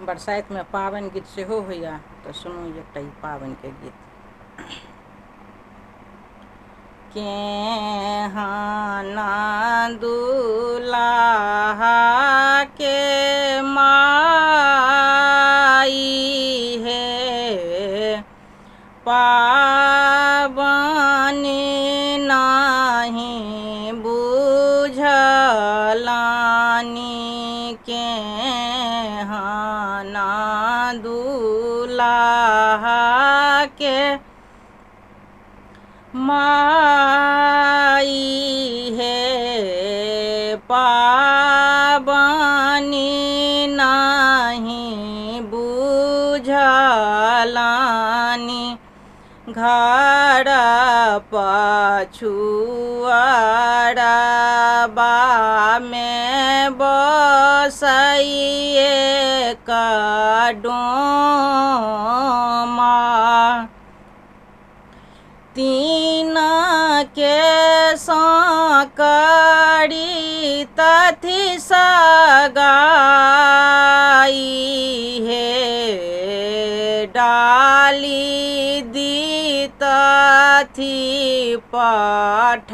बरसाइत में पावन गीत सेहो होइया, तो सुनू एकटा ई पावन के गीत। केहना दुलाहा के माई हे, पावन नाही बुझलानी। केहना दुलाहा के माई हे, पावनी नाही बुझलानी। घर पछुआरबा में बसइए डोमा, तीन के साकरी तथि सगाई हे, डाली दी तथि पठाई।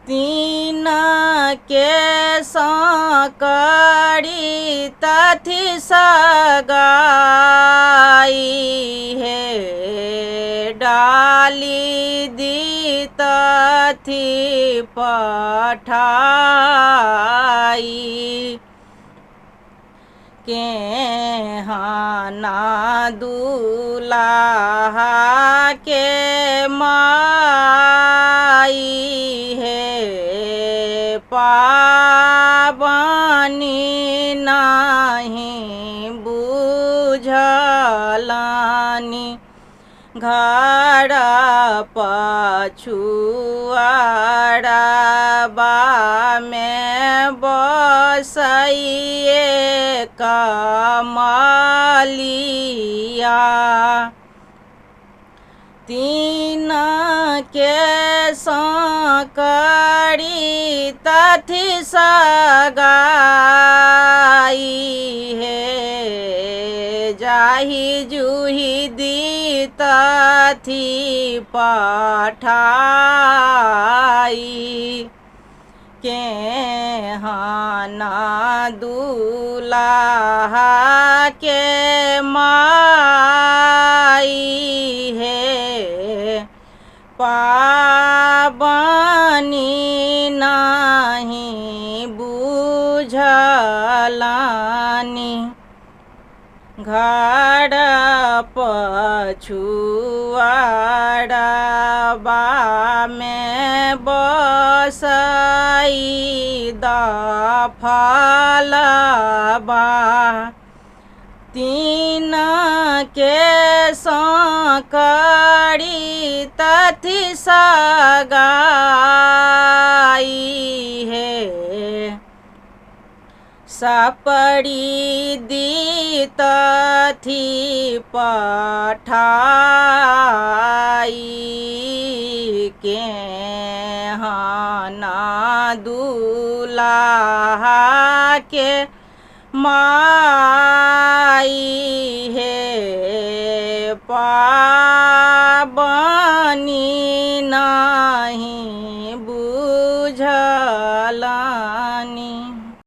तीन के साकरी तथि सगाई हे, डाली दी तथि पठाई। केहना दुलाहा के माई हे, पावनी नाही बुझलानी। घर पछुआरबा में बसइए कमलिया, तीन के साकरी तथि सगाई हे, जाहि जूहि दी तथि पठाई। केहना दुलाहा के माई हे, पावनी नाही बुझलानी। घर पछुआरबा में बसई दफलबा, तीन के साकरी तथि सगाई हे, सपड़ी दी तथि पठाई। केहना दुलाहा के माई हे, पावनी नाही